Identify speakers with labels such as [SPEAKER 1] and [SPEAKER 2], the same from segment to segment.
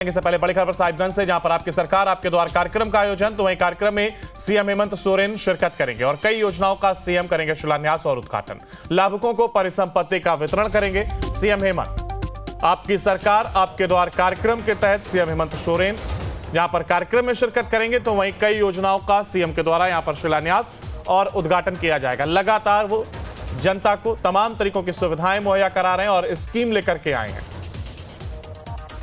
[SPEAKER 1] इससे पहले बड़ी खबर साहिबगंज से, जहां पर आपकी सरकार आपके द्वार कार्यक्रम का आयोजन। तो वहीं कार्यक्रम में सीएम हेमंत सोरेन शिरकत करेंगे और कई योजनाओं का सीएम करेंगे शिलान्यास और उद्घाटन। लाभुकों को परिसंपत्ति का वितरण करेंगे सीएम हेमंत। आपकी सरकार आपके द्वार कार्यक्रम के तहत सीएम हेमंत सोरेन जहां पर कार्यक्रम में शिरकत करेंगे, तो वहीं कई योजनाओं का सीएम के द्वारा यहां पर शिलान्यास और उद्घाटन किया जाएगा। लगातार वो जनता को तमाम तरीकों की सुविधाएं मुहैया करा रहे हैं और स्कीम लेकर के आए हैं।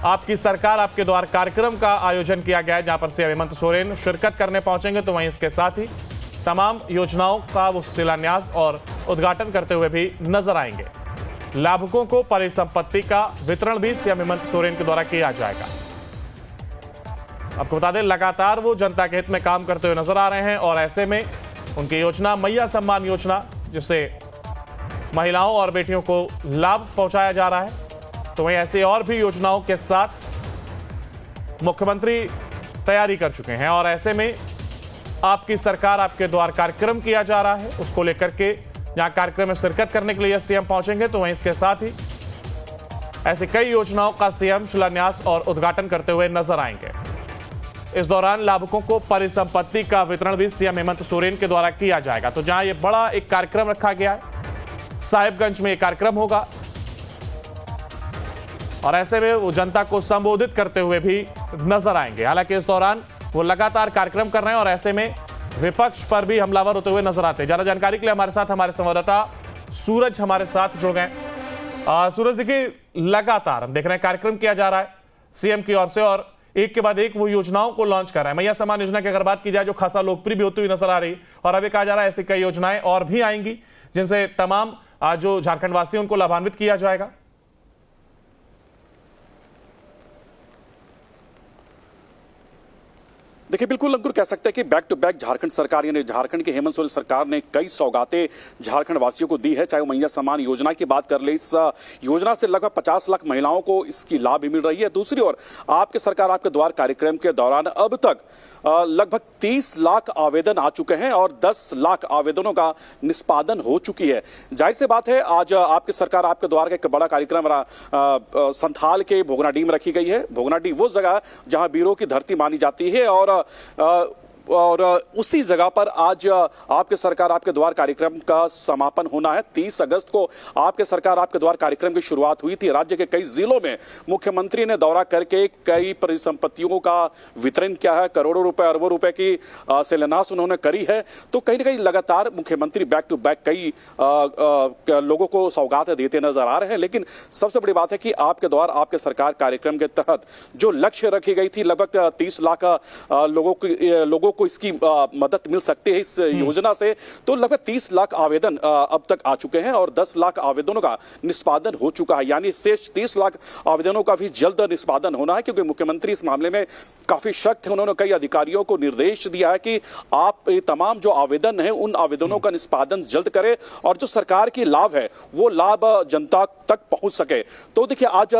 [SPEAKER 1] आपकी सरकार आपके द्वार कार्यक्रम का आयोजन किया गया है, जहां पर सीएम हेमंत सोरेन शिरकत करने पहुंचेंगे, तो वहीं इसके साथ ही तमाम योजनाओं का वो शिलान्यास और उद्घाटन करते हुए भी नजर आएंगे। लाभुकों को परिसंपत्ति का वितरण भी सीएम हेमंत सोरेन के द्वारा किया जाएगा। आपको बता दें, लगातार वो जनता के हित में काम करते हुए नजर आ रहे हैं और ऐसे में उनकी योजना मैया सम्मान योजना, जिससे महिलाओं और बेटियों को लाभ पहुंचाया जा रहा है, तो वहीं ऐसी और भी योजनाओं के साथ मुख्यमंत्री तैयारी कर चुके हैं और ऐसे में आपकी सरकार आपके द्वार कार्यक्रम किया जा रहा है। उसको लेकर के जहां कार्यक्रम में शिरकत करने के लिए सीएम पहुंचेंगे, तो वहीं इसके साथ ही ऐसी कई योजनाओं का सीएम शिलान्यास और उद्घाटन करते हुए नजर आएंगे। इस दौरान लाभुकों को परिसंपत्ति का वितरण भी सीएम हेमंत सोरेन के द्वारा किया जाएगा। तो जहां यह बड़ा एक कार्यक्रम रखा गया है, साहिबगंज में यह कार्यक्रम होगा और ऐसे में वो जनता को संबोधित करते हुए भी नजर आएंगे। हालांकि इस दौरान वो लगातार कार्यक्रम कर रहे हैं और ऐसे में विपक्ष पर भी हमलावर होते हुए नजर आते हैं। ज्यादा जानकारी के लिए हमारे साथ हमारे संवाददाता सूरज हमारे साथ जुड़ गए। सूरज, देखिए, लगातार हम देख रहे हैं कार्यक्रम किया जा रहा है सीएम की ओर से और एक के बाद एक वो योजनाओं को लॉन्च कर रहा है। मैया सम्मान योजना की अगर बात की जाए, जो खासा लोकप्रिय भी होती हुई नजर आ रही, और अभी कहा जा रहा है ऐसी कई योजनाएं और भी आएंगी जिनसे तमाम जो झारखंड वासी उनको लाभान्वित किया जाएगा।
[SPEAKER 2] देखिए, बिल्कुल अंकुर, कह सकते हैं कि बैक टू बैक झारखंड सरकार यानी झारखंड की हेमंत सोरेन सरकार ने कई सौगातें झारखंड वासियों को दी है। चाहे वो मैया सम्मान योजना की बात कर ले, इस योजना से लगभग 50 लाख महिलाओं को इसकी लाभ भी मिल रही है। दूसरी ओर आपके सरकार आपके द्वार कार्यक्रम के दौरान अब तक लगभग 30 लाख आवेदन आ चुके हैं और 10 लाख आवेदनों का निष्पादन हो चुकी है। जाहिर सी बात है, आज आपकी सरकार आपके द्वार का एक बड़ा कार्यक्रम संथाल के भोगनाडीह में रखी गई है। भोगनाडीह वो जगह जहां वीरों की धरती मानी जाती है और उसी जगह पर आज आपके सरकार आपके द्वार कार्यक्रम का समापन होना है। 30 अगस्त को आपके सरकार आपके द्वार कार्यक्रम की शुरुआत हुई थी। राज्य के कई जिलों में मुख्यमंत्री ने दौरा करके कई परिसंपत्तियों का वितरण किया है। करोड़ों रुपए अरबों रुपए की शिलान्यास उन्होंने करी है। तो कहीं ना कहीं लगातार मुख्यमंत्री बैक टू बैक कई लोगों को सौगात देते नजर आ रहे हैं। लेकिन सबसे बड़ी बात है कि आपके द्वार आपके सरकार कार्यक्रम के तहत जो लक्ष्य रखी गई थी, लगभग 30 लाख लोगों को इसकी मदद मिल सकती है इस योजना से, तो लगभग 30 लाख आवेदन अब तक आ चुके हैं और 10 लाख आवेदनों का निष्पादन हो चुका है। यानी शेष 30 लाख आवेदनों का भी जल्द निष्पादन होना है, क्योंकि मुख्यमंत्री इस मामले में काफी सख्त है। उन्होंने कई अधिकारियों को निर्देश दिया है कि आप तमाम जो आवेदन है उन आवेदनों का निष्पादन जल्द करें और जो सरकार की लाभ है वो लाभ जनता तक पहुंच सके। तो देखिए, आज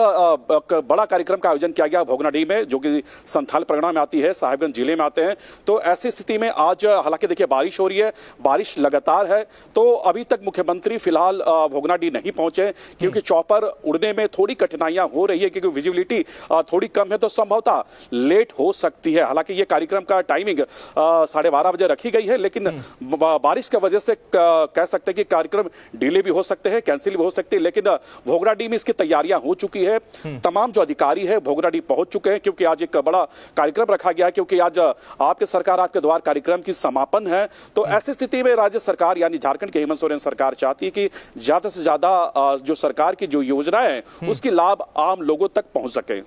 [SPEAKER 2] बड़ा कार्यक्रम का आयोजन किया गया भोगनाडीह में, जो कि संथाल परगना में आती है, साहिबगंज जिले में आते हैं। तो ऐसी स्थिति में आज हालांकि देखिए बारिश हो रही है, बारिश लगातार है, तो अभी तक मुख्यमंत्री फिलहाल भोगनाडीह नहीं पहुंचे, क्योंकि चॉपर उड़ने में थोड़ी कठिनाइयां हो रही है, क्योंकि विजिबिलिटी थोड़ी कम है, तो संभवतः लेट हो सकती है। हालांकि ये कार्यक्रम का टाइमिंग 12:30 बजे रखी गई है, लेकिन बारिश की वजह से कह सकते हैं कि कार्यक्रम डिले भी हो सकते हैं, कैंसिल भी हो सकते हैं। लेकिन भोगनाडीह में इसकी तैयारियां हो चुकी है। तमाम जो अधिकारी है भोगनाडीह पहुंच चुके हैं, क्योंकि आज एक बड़ा कार्यक्रम रखा गया है, क्योंकि आज आपके सरकार आपके द्वार कार्यक्रम की समापन है। तो ऐसी स्थिति में राज्य सरकार यानी झारखंड की हेमंत सोरेन सरकार चाहती है कि ज्यादा से ज्यादा जो सरकार की जो योजनाएं हैं उसकी लाभ आम लोगों तक पहुंच सके।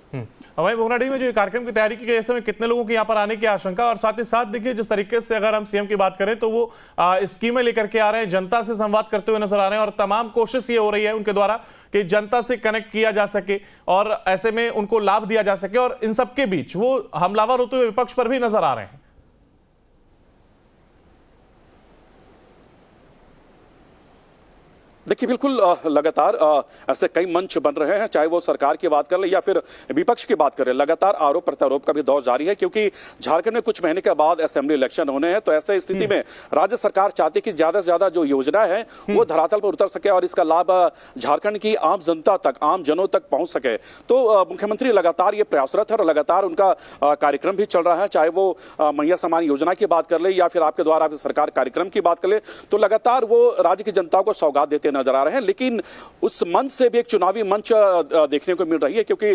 [SPEAKER 1] वहीं भोगनाडीह में जो कार्यक्रम की तैयारी की गई, ऐसे में कितने लोगों की यहाँ पर आने की आशंका, और साथ ही साथ देखिए जिस तरीके से अगर हम सीएम की बात करें तो वो स्कीमें लेकर के आ रहे हैं, जनता से संवाद करते हुए नजर आ रहे हैं और तमाम कोशिश ये हो रही है उनके द्वारा कि जनता से कनेक्ट किया जा सके और ऐसे में उनको लाभ दिया जा सके, और इन सबके बीच वो हमलावर होते हुए विपक्ष पर भी नजर आ रहे हैं।
[SPEAKER 2] देखिए बिल्कुल लगातार ऐसे कई मंच बन रहे हैं, चाहे वो सरकार की बात कर ले या फिर विपक्ष की बात करें। लगातार आरोप प्रत्यारोप का भी दौर जारी है, क्योंकि झारखंड में कुछ महीने के बाद असेंबली इलेक्शन होने हैं। तो ऐसे स्थिति में राज्य सरकार चाहती है कि ज्यादा से ज्यादा जो योजना है वो धरातल पर उतर सके और इसका लाभ झारखंड की आम जनता तक, आम जनों तक पहुंच सके। तो मुख्यमंत्री लगातार ये प्रयासरत है और लगातार उनका कार्यक्रम भी चल रहा है, चाहे वो मैया सम्मान योजना की बात कर ले या फिर आपके द्वारा सरकार कार्यक्रम की बात कर ले। तो लगातार वो राज्य की जनता को सौगात देते नजर आ रहे हैं। लेकिन उस मंच से भी एक चुनावी मंच देखने को मिल रही है, क्योंकि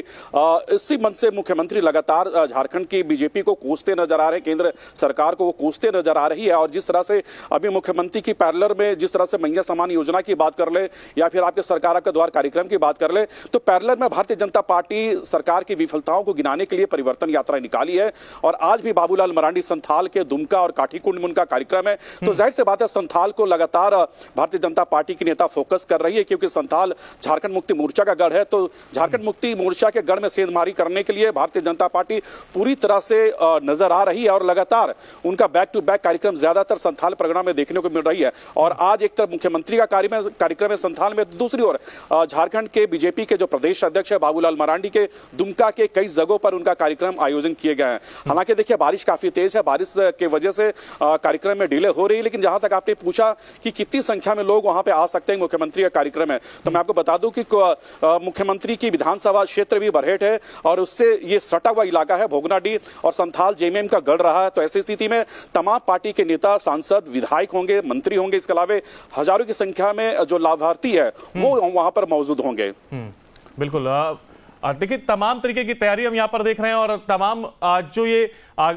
[SPEAKER 2] इसी मंच से मुख्यमंत्री लगातार झारखंड की बीजेपी को कोसते नजर आ रहे हैं, केंद्र सरकार को वो कोसते नजर आ रही है। और जिस तरह से अभी मुख्यमंत्री की पैरेलल में जिस तरह से मैया सम्मान योजना की बात कर ले या फिर आपके सरकार के द्वारा कार्यक्रम की बात कर ले, तो पैरेलल में भारतीय जनता पार्टी सरकार की विफलताओं को गिनाने के लिए परिवर्तन यात्रा निकाली है। और आज भी बाबूलाल मरांडी संथाल के दुमका और काठीकुंड में उनका कार्यक्रम है। तो जाहिर सी बात है संथाल को लगातार भारतीय जनता पार्टी की नेता फोकस कर रही है, क्योंकि संथाल झारखंड मुक्ति मोर्चा का गढ़ है। तो झारखंड मुक्ति मोर्चा के गढ़ में सेंधमारी करने के लिए भारतीय जनता पार्टी पूरी तरह से नजर आ रही है और लगातार उनका बैक टू बैक कार्यक्रम ज्यादातर संथाल परगना में देखने को मिल रही है। और आज एक तरफ मुख्यमंत्री का कार्यक्रम है संथाल में, दूसरी ओर झारखंड के बीजेपी के जो प्रदेश अध्यक्ष है बाबूलाल मरांडी के दुमका के कई जगहों पर उनका कार्यक्रम आयोजन किए गए हैं। हालांकि देखिए बारिश काफी तेज है, बारिश के वजह से कार्यक्रम में डिले हो रही है। लेकिन जहां तक आपने पूछा कि कितनी संख्या में लोग वहां पे आ सकते हैं, मुख्यमंत्री का कार्यक्रम है, तो मैं आपको बता दूं कि मुख्यमंत्री की विधानसभा क्षेत्र भी बरहेट है और उससे ये सटा हुआ इलाका है भोगनाडीह और संथाल जेएमएम का गढ़ रहा है। तो ऐसी स्थिति में तमाम पार्टी के नेता, सांसद, विधायक होंगे, मंत्री होंगे, इसके अलावा हजारों की संख्या में जो लाभार्थी है वो वहां पर मौजूद होंगे।
[SPEAKER 1] बिल्कुल। देखिए तमाम तरीके की तैयारी हम यहाँ पर देख रहे हैं और तमाम जो ये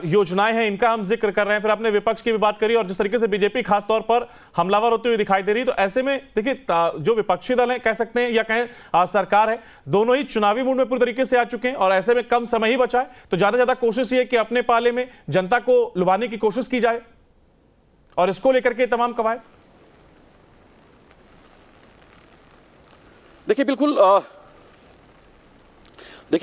[SPEAKER 1] योजनाएं हैं इनका हम जिक्र कर रहे हैं। फिर आपने विपक्ष की भी बात करी और जिस तरीके से बीजेपी खासतौर पर हमलावर होते हुए दिखाई दे रही है, तो ऐसे में देखिए जो विपक्षी दल है कह सकते हैं या कहें सरकार है, दोनों ही चुनावी मूड में पूरी तरीके से आ चुके हैं और ऐसे में कम समय ही बचा है। तो ज्यादा से ज्यादा कोशिश ये कि अपने पाले में जनता को लुभाने की कोशिश की जाए और इसको लेकर के तमाम कवायद।
[SPEAKER 2] देखिए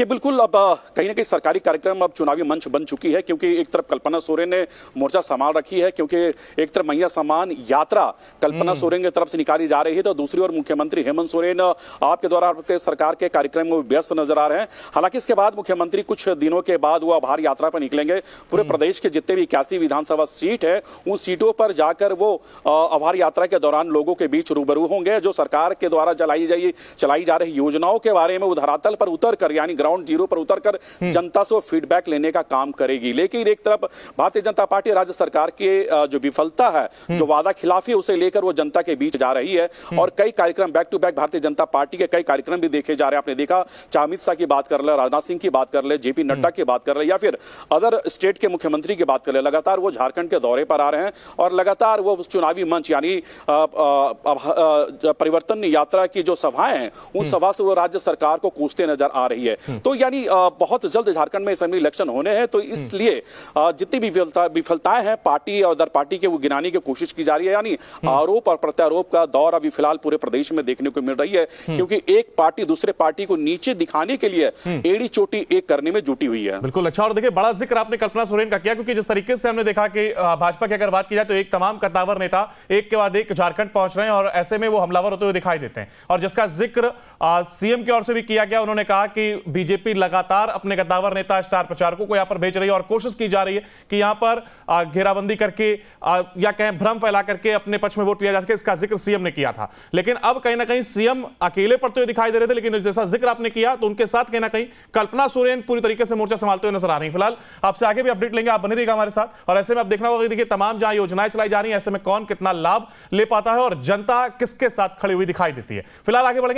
[SPEAKER 2] बिल्कुल अब कहीं ना कहीं सरकारी कार्यक्रम अब चुनावी मंच बन चुकी है, क्योंकि एक तरफ कल्पना सोरेन ने मोर्चा संभाल रखी है, क्योंकि एक तरफ मैया सम्मान यात्रा कल्पना सोरेन की तरफ से निकाली जा रही है, तो दूसरी ओर मुख्यमंत्री हेमंत सोरेन आपके द्वारा आपके सरकार के कार्यक्रम में व्यस्त नजर आ रहे हैं। हालांकि इसके बाद मुख्यमंत्री कुछ दिनों के बाद वो आभार यात्रा पर निकलेंगे। पूरे प्रदेश के जितने भी 81 विधानसभा सीट है उन सीटों पर जाकर वो आभार यात्रा के दौरान लोगों के बीच रूबरू होंगे। जो सरकार के द्वारा चलाई जा रही योजनाओं के बारे में वो धरातल पर उतर कर, यानी ग्राउंड जीरो पर उतरकर जनता से फीडबैक लेने का काम करेगी। लेकिन एक तरफ भारतीय जनता पार्टी राज्य सरकार की जो विफलता है, जो वादा खिलाफी है, उसे लेकर वो जनता के बीच जा रही है और कई कार्यक्रम back to back Bharatiya Janata party के कई कार्यक्रम भी देखे जा रहे हैं। आपने देखा चाहे अमित शाह की बात कर ले, राजनाथ सिंह की बात कर ले, जेपी नड्डा की बात कर ले या फिर अदर स्टेट के मुख्यमंत्री की बात कर ले, लगातार वो झारखंड के दौरे पर आ रहे हैं और लगातार वो चुनावी मंच यानी परिवर्तन यात्रा की जो सभाएं हैं उन सभा से वो राज्य सरकार को कोसते नजर आ रही है। तो यानी बहुत जल्द झारखंड में असेंबली इलेक्शन होने हैं, तो इसलिए जितनी भी विफलताएं हैं पार्टी और दर पार्टी के वो गिनाने की कोशिश की जा रही है। यानी आरोप और प्रत्यारोप का दौर अभी फिलहाल पूरे प्रदेश में देखने को मिल रही है, क्योंकि एक पार्टी दूसरे पार्टी को नीचे दिखाने के लिए एड़ी चोटी एक करने में जुटी हुई है।
[SPEAKER 1] बिल्कुल। अच्छा, और देखिए बड़ा जिक्र आपने कल्पना सोरेन का किया, क्योंकि जिस तरीके से हमने देखा कि भाजपा की अगर बात की जाए तो एक तमाम कद्दावर नेता एक के बाद एक झारखंड पहुंच रहे हैं और ऐसे में वो हमलावर होते हुए दिखाई देते हैं। और जिसका जिक्र सीएम की ओर से भी किया गया, उन्होंने कहा कि बीजेपी लगातार अपने कद्दावर नेता, स्टार प्रचारकों को यहां पर भेज रही है और कोशिश की जा रही है कि यहां पर घेराबंदी करके या कहें भ्रम फैला करके अपने पक्ष में वोट लिया जा सके। इसका जिक्र सीएम ने किया था, लेकिन अब कहीं ना कहीं सीएम अकेले पड़ते हुए दिखाई दे रहे थे, लेकिन जैसा जिक्र आपने किया तो उनके साथ कहीं ना कहीं कल्पना सोरेन पूरी तरीके से मोर्चा संभालते हुए नजर आ रही है। फिलहाल आपसे आगे भी अपडेट लेंगे, आप बने रहिएगा हमारे साथ। और ऐसे में आप देखना होगा, देखिए तमाम जहां योजनाएं चलाई जा रही है ऐसे में कौन कितना लाभ ले पाता है और जनता किसके साथ खड़ी हुई दिखाई देती है। फिलहाल आगे बढ़ेंगे।